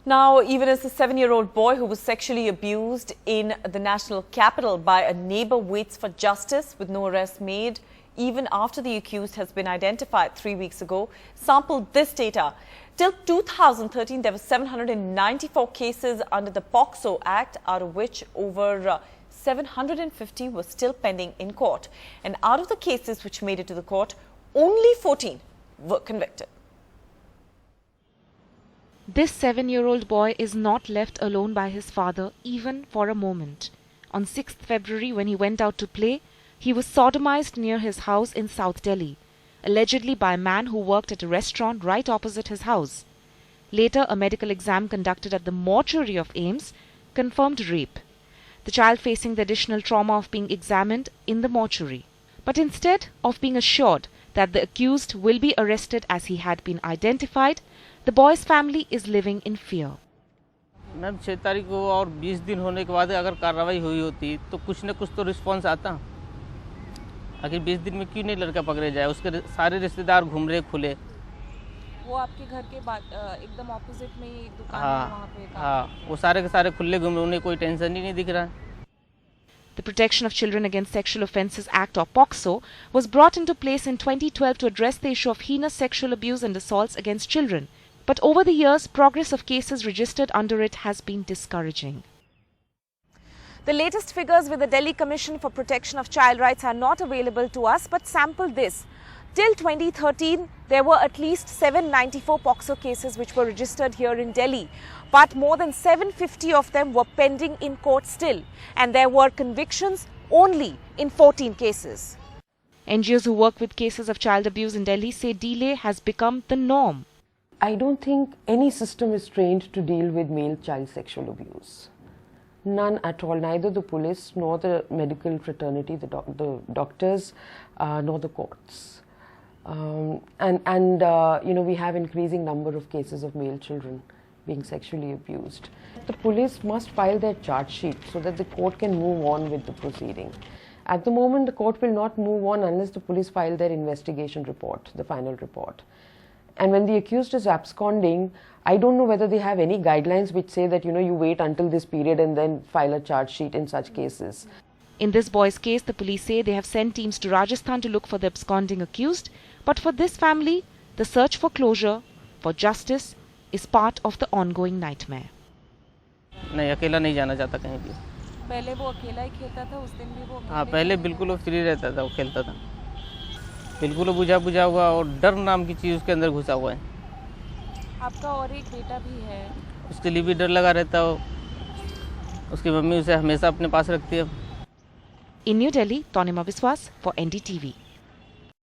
Now, even as the 7-year-old boy who was sexually abused in the national capital by a neighbor waits for justice with no arrest made, even after the accused has been identified 3 weeks ago, sampled this data. Till 2013, there were 794 cases under the POCSO Act, out of which over 750 were still pending in court. And out of the cases which made it to the court, only 14 were convicted. This 7-year-old boy is not left alone by his father even for a moment. On 6th February, when he went out to play, he was sodomized near his house in South Delhi, allegedly by a man who worked at a restaurant right opposite his house. Later, a medical exam conducted at the mortuary of AIIMS confirmed rape. The child facing the additional trauma of being examined in the mortuary. But instead of being assured that the accused will be arrested as he had been identified, the boy's family is living in fear. Ma'am 6 तारीख को और 20 दिन होने के बाद अगर कार्रवाई हुई होती तो कुछ न कुछ तो रिस्पांस आता। आखिर 20 दिन में क्यों नहीं लड़का पकड़े जाए? उसके सारे रिश्तेदार घूम रहे खुले। वो आपके घर के एकदम ऑपोजिट में ही एक दुकान है वहाँ पे। हाँ, वो सारे के सारे खुले घूम रहे, उन्हें कोई टेंशन ही नहीं दिख रहा है। The Protection of Children Against Sexual Offences Act, or POCSO, was brought into place in 2012 to address the issue of heinous sexual abuse and assaults against children. But over the years, progress of cases registered under it has been discouraging. The latest figures with the Delhi Commission for Protection of Child Rights are not available to us, but sample this. Till 2013, there were at least 794 POCSO cases which were registered here in Delhi. But more than 750 of them were pending in court still. And there were convictions only in 14 cases. NGOs who work with cases of child abuse in Delhi say delay has become the norm. I don't think any system is trained to deal with male child sexual abuse. None at all, neither the police nor the medical fraternity, the doctors, nor the courts. You know, we have increasing number of cases of male children being sexually abused. The police must file their charge sheet so that the court can move on with the proceeding. At the moment, the court will not move on unless the police file their investigation report, the final report. And when the accused is absconding, I don't know whether they have any guidelines which say that, you know, you wait until this period and then file a charge sheet in such cases. In this boy's case, the police say they have sent teams to Rajasthan to look for the absconding accused. But for this family, the search for closure, for justice, is part of the ongoing nightmare. नहीं, अकेला नहीं जाना चाहता कहीं भी। पहले वो अकेला ही खेलता था, उस दिन भी वो। हाँ, पहले बिल्कुल वो फ्री रहता था, वो खेलता था। बिल्कुल बुझा हुआ और डर नाम की चीज़ उसके अंदर घुसा हुआ है। आपका और एक बेटा भी है। उसके लिए भी डर लगा रहता है। उसकी मम्मी उसे हमेशा अपने पास रखती है। In New Delhi, Tanima Biswas for NDTV.